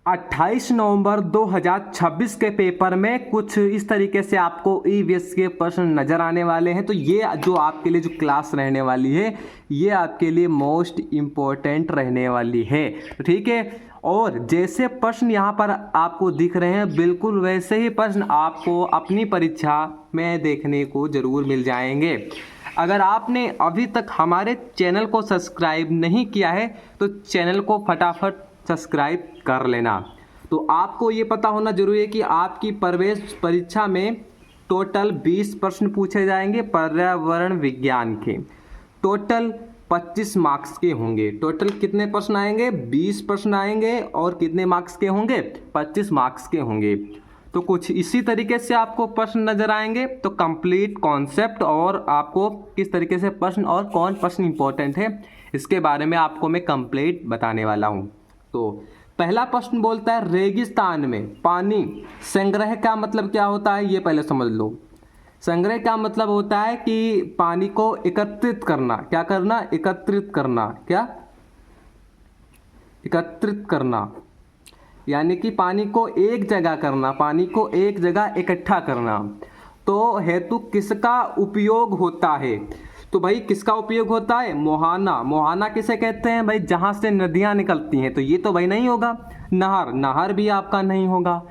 28 नवंबर 2026 के पेपर में कुछ इस तरीके से आपको ईवीएस के प्रश्न नज़र आने वाले हैं। तो ये जो आपके लिए जो क्लास रहने वाली है ये आपके लिए मोस्ट इम्पोर्टेंट रहने वाली है। तो ठीक है, और जैसे प्रश्न यहाँ पर आपको दिख रहे हैं बिल्कुल वैसे ही प्रश्न आपको अपनी परीक्षा में देखने को ज़रूर मिल जाएंगे। अगर आपने अभी तक हमारे चैनल को सब्सक्राइब नहीं किया है तो चैनल को फटाफट सब्सक्राइब कर लेना। तो आपको ये पता होना जरूरी है कि आपकी प्रवेश परीक्षा में टोटल 20 प्रश्न पूछे जाएंगे पर्यावरण विज्ञान के। टोटल 25 मार्क्स के होंगे। टोटल कितने प्रश्न आएंगे? 20 प्रश्न आएंगे और कितने मार्क्स के होंगे? 25 मार्क्स के होंगे। तो कुछ इसी तरीके से आपको प्रश्न नजर आएंगे। तो कंप्लीट कॉन्सेप्ट और आपको किस तरीके से प्रश्न और कौन प्रश्न इंपॉर्टेंट है इसके बारे में आपको मैं कंप्लीट बताने वाला हूँ। तो पहला प्रश्न बोलता है रेगिस्तान में पानी संग्रह का मतलब क्या होता है, ये पहले समझ लो। संग्रह का मतलब होता है कि पानी को एकत्रित करना। क्या करना? एकत्रित करना। क्या? एकत्रित करना, यानी कि पानी को एक जगह करना, पानी को एक जगह इकट्ठा करना। तो हेतु किसका उपयोग होता है? तो भाई किसका उपयोग होता है? मोहाना। मोहाना किसे कहते हैं भाई? जहाँ से नदियाँ निकलती हैं। तो ये तो भाई नहीं होगा। नहर, नहर भी आपका नहीं होगा।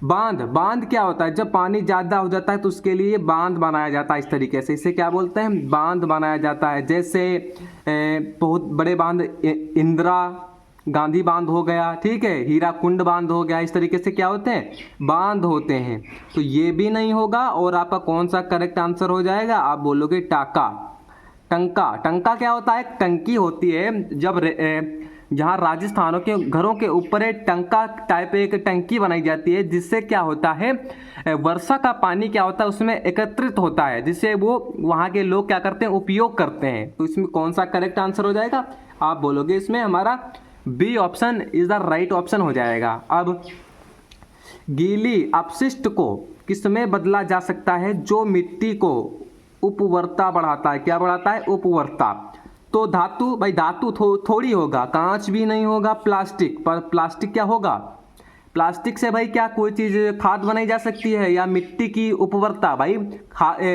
बांध, बांध क्या होता है? जब पानी ज़्यादा हो जाता है तो उसके लिए बांध बनाया जाता है इस तरीके से। इसे क्या बोलते हैं? बांध बनाया जाता है। जैसे बहुत बड़े बांध इंदिरा गांधी बांध हो गया, ठीक है, हीराकुंड बांध हो गया। इस तरीके से क्या होते हैं? बांध होते हैं। तो ये भी नहीं होगा। और आपका कौन सा करेक्ट आंसर हो जाएगा? आप बोलोगे टाका। टंका। टंका क्या होता है? टंकी होती है। जब जहाँ राजस्थानों के घरों के ऊपर एक टंका टाइप एक टंकी बनाई जाती है, जिससे क्या होता है वर्षा का पानी क्या होता है उसमें एकत्रित होता है, जिससे वो वहाँ के लोग क्या करते हैं? उपयोग करते हैं। तो इसमें कौन सा करेक्ट आंसर हो जाएगा? आप बोलोगे इसमें हमारा B option is the right option हो जाएगा। अब गीली अपशिष्ट को किसमें बदला जा सकता है जो मिट्टी को उपवरता बढ़ाता है? क्या बढ़ाता है? उपवरता। तो धातु, भाई धातु थोड़ी होगा, कांच भी नहीं होगा, प्लास्टिक। पर प्लास्टिक क्या होगा? प्लास्टिक से भाई क्या कोई चीज़ खाद बनाई जा सकती है? या मिट्टी की उपवरता? भाई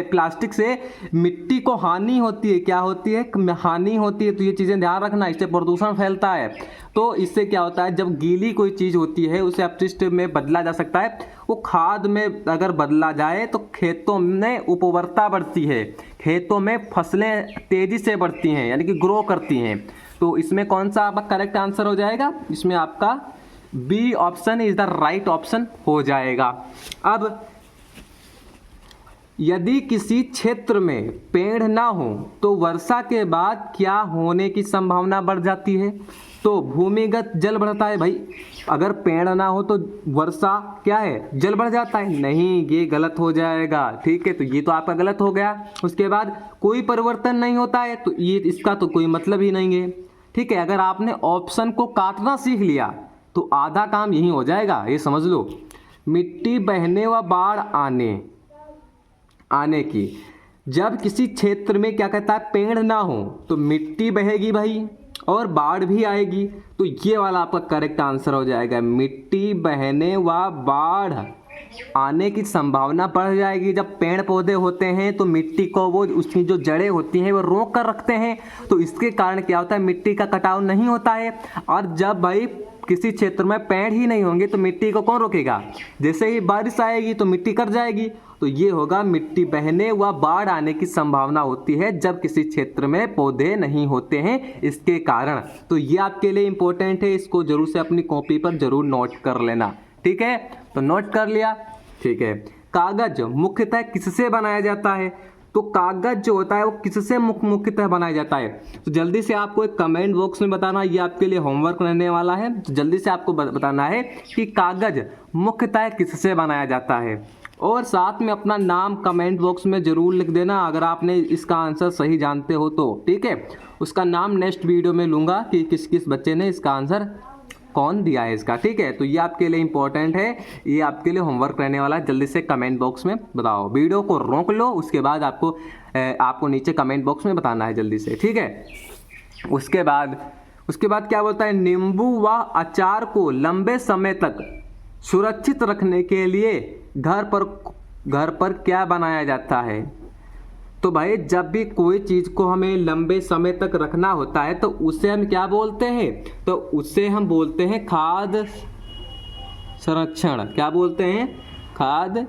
प्लास्टिक से मिट्टी को हानि होती है। क्या होती है? हानि होती है। तो ये चीज़ें ध्यान रखना, इससे प्रदूषण फैलता है। तो इससे क्या होता है, जब गीली कोई चीज़ होती है उसे अपशिष्ट में बदला जा सकता है। वो खाद में अगर बदला जाए तो खेतों में उपवरता बढ़ती है, खेतों में फसलें तेज़ी से बढ़ती हैं, यानी कि ग्रो करती हैं। तो इसमें कौन सा आपका करेक्ट आंसर हो जाएगा? इसमें आपका B option is the right option हो जाएगा। अब यदि किसी क्षेत्र में पेड़ ना हो तो वर्षा के बाद क्या होने की संभावना बढ़ जाती है? तो भूमिगत जल बढ़ता है। भाई अगर पेड़ ना हो तो वर्षा क्या है? जल बढ़ जाता है? नहीं, ये गलत हो जाएगा। ठीक है, तो ये तो आपका गलत हो गया। उसके बाद कोई परिवर्तन नहीं होता है, तो ये इसका तो कोई मतलब ही नहीं है। ठीक है, अगर आपने ऑप्शन को काटना सीख लिया तो आधा काम यही हो जाएगा, ये समझ लो। मिट्टी बहने व बाढ़ आने की, जब किसी क्षेत्र में क्या कहता है पेड़ ना हो तो मिट्टी बहेगी भाई और बाढ़ भी आएगी। तो ये वाला आपका करेक्ट आंसर हो जाएगा। मिट्टी बहने व बाढ़ आने की संभावना बढ़ जाएगी। जब पेड़ पौधे होते हैं तो मिट्टी को वो उसकी जो जड़ें होती हैं वो रोक कर रखते हैं। तो इसके कारण क्या होता है? मिट्टी का कटाव नहीं होता है। और जब भाई किसी क्षेत्र में पेड़ ही नहीं होंगे तो मिट्टी को कौन रोकेगा? जैसे ही बारिश आएगी तो मिट्टी कट जाएगी। तो ये होगा मिट्टी बहने व बाढ़ आने की संभावना होती है जब किसी क्षेत्र में पौधे नहीं होते हैं, इसके कारण। तो ये आपके लिए इंपॉर्टेंट है, इसको जरूर से अपनी कॉपी पर जरूर नोट कर लेना। ठीक है, तो नोट कर लिया। ठीक है, कागज मुख्यतः किससे बनाया जाता है? तो कागज जो होता है वो किससे मुख्यतः बनाया जाता है? तो जल्दी से आपको एक कमेंट बॉक्स में बताना, ये आपके लिए होमवर्क रहने वाला है। तो जल्दी से आपको बताना है कि कागज मुख्यतः किससे बनाया जाता है, और साथ में अपना नाम कमेंट बॉक्स में ज़रूर लिख देना अगर आपने इसका आंसर सही जानते हो तो। ठीक है, उसका नाम नेक्स्ट वीडियो में लूँगा कि किस किस बच्चे ने इसका आंसर कौन दिया है इसका। ठीक है, तो ये आपके लिए इंपॉर्टेंट है, ये आपके लिए होमवर्क रहने वाला है। जल्दी से कमेंट बॉक्स में बताओ, वीडियो को रोक लो, उसके बाद आपको नीचे कमेंट बॉक्स में बताना है जल्दी से। ठीक है, उसके बाद उसके बाद क्या बोलता है, नींबू व अचार को लंबे समय तक सुरक्षित रखने के लिए घर पर क्या बनाया जाता है। तो भाई जब भी कोई चीज़ को हमें लंबे समय तक रखना होता है तो उसे हम क्या बोलते हैं, तो उसे हम बोलते हैं खाद्य संरक्षण। क्या बोलते हैं, खाद्य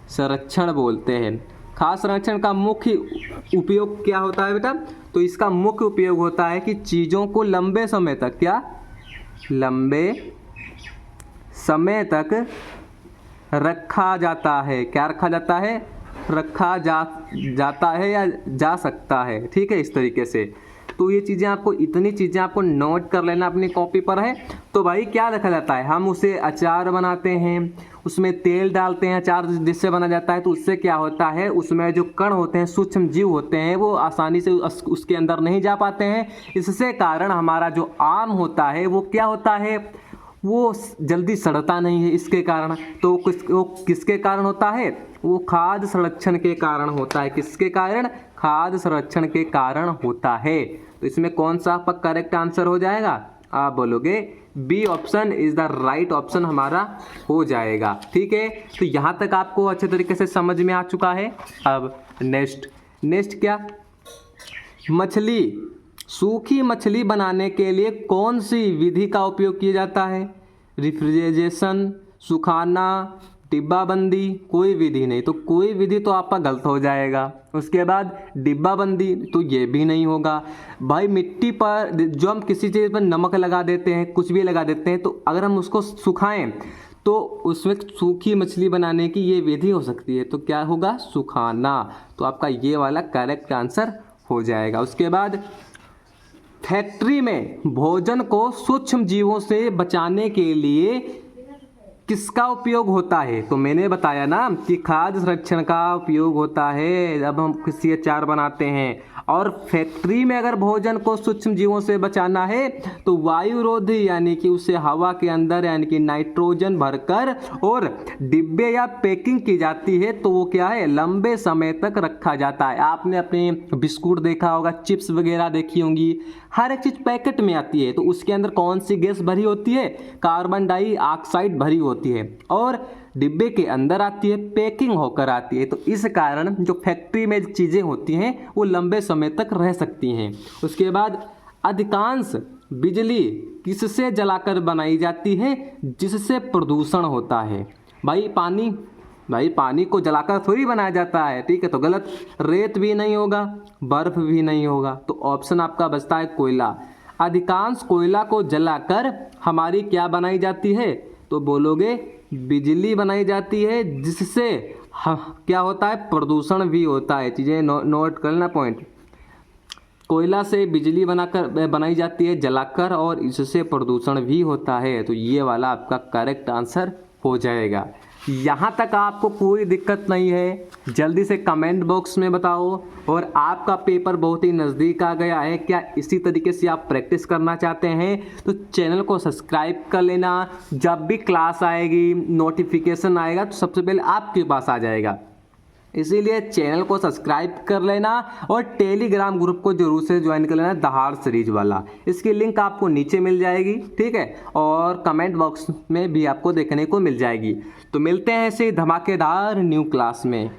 संरक्षण बोलते हैं। खाद्य संरक्षण का मुख्य उपयोग क्या होता है बेटा, तो इसका मुख्य उपयोग होता है कि चीज़ों को लंबे समय तक, क्या लंबे समय तक रखा जाता है। क्या रखा जाता है, रखा जाता है या जा सकता है। ठीक है, इस तरीके से। तो ये चीज़ें आपको, इतनी चीज़ें आपको नोट कर लेना अपनी कॉपी पर है। तो भाई क्या रखा जाता है, हम उसे अचार बनाते हैं, उसमें तेल डालते हैं, अचार जिससे बना जाता है, तो उससे क्या होता है, उसमें जो कण होते हैं, सूक्ष्म जीव होते हैं, वो आसानी से उसके अंदर नहीं जा पाते हैं। इससे कारण हमारा जो आम होता है वो क्या होता है, वो जल्दी सड़ता नहीं है। इसके कारण तो वो किसके कारण होता है, वो खाद्य संरक्षण के कारण होता है। किसके कारण, खाद्य संरक्षण के कारण होता है। तो इसमें कौन सा आपका करेक्ट आंसर हो जाएगा, आप बोलोगे B option is the right option हमारा हो जाएगा। ठीक है, तो यहाँ तक आपको अच्छे तरीके से समझ में आ चुका है। अब नेक्स्ट क्या, मछली, सूखी मछली बनाने के लिए कौन सी विधि का उपयोग किया जाता है, रेफ्रिजरेशन, सुखाना, डिब्बाबंदी, कोई विधि नहीं। तो कोई विधि तो आपका गलत हो जाएगा। उसके बाद डिब्बाबंदी, तो ये भी नहीं होगा। भाई मिट्टी पर जो हम किसी चीज़ पर नमक लगा देते हैं, कुछ भी लगा देते हैं, तो अगर हम उसको सुखाएं तो उसमें सूखी मछली बनाने की ये विधि हो सकती है। तो क्या होगा, सुखाना। तो आपका ये वाला करेक्ट आंसर हो जाएगा। उसके बाद फैक्ट्री में भोजन को सूक्ष्म जीवों से बचाने के लिए किसका उपयोग होता है। तो मैंने बताया ना कि खाद्य संरक्षण का उपयोग होता है जब हम किसी अचार बनाते हैं। और फैक्ट्री में अगर भोजन को सूक्ष्म जीवों से बचाना है तो वायुरोधी यानी कि उसे हवा के अंदर यानी कि नाइट्रोजन भरकर और डिब्बे या पैकिंग की जाती है। तो वो क्या है, लंबे समय तक रखा जाता है। आपने अपने बिस्कुट देखा होगा, चिप्स वगैरह देखी होंगी, हर एक चीज़ पैकेट में आती है। तो उसके अंदर कौन सी गैस भरी होती है, कार्बन डाइऑक्साइड भरी होती है, और डिब्बे के अंदर आती है, पैकिंग होकर आती है। तो इस कारण जो फैक्ट्री में चीज़ें होती हैं वो लंबे समय तक रह सकती हैं। उसके बाद अधिकांश बिजली किससे जलाकर बनाई जाती है, जिससे प्रदूषण होता है। भाई पानी को जलाकर थोड़ी बनाया जाता है। ठीक है, तो गलत। रेत भी नहीं होगा, बर्फ भी नहीं होगा। तो ऑप्शन आपका बचता है कोयला। अधिकांश कोयला को जलाकर हमारी क्या बनाई जाती है, तो बोलोगे बिजली बनाई जाती है, जिससे क्या होता है, प्रदूषण भी होता है। चीज़ें नोट करना पॉइंट। कोयला से बिजली बनाई जाती है जलाकर, और इससे प्रदूषण भी होता है। तो ये वाला आपका करेक्ट आंसर हो जाएगा। यहाँ तक आपको कोई दिक्कत नहीं है, जल्दी से कमेंट बॉक्स में बताओ। और आपका पेपर बहुत ही नज़दीक आ गया है, क्या इसी तरीके से आप प्रैक्टिस करना चाहते हैं तो चैनल को सब्सक्राइब कर लेना। जब भी क्लास आएगी, नोटिफिकेशन आएगा तो सबसे पहले आपके पास आ जाएगा। इसीलिए चैनल को सब्सक्राइब कर लेना और टेलीग्राम ग्रुप को जरूर से ज्वाइन कर लेना, दहाड़ सीरीज वाला। इसकी लिंक आपको नीचे मिल जाएगी। ठीक है, और कमेंट बॉक्स में भी आपको देखने को मिल जाएगी। तो मिलते हैं ऐसे धमाकेदार न्यू क्लास में।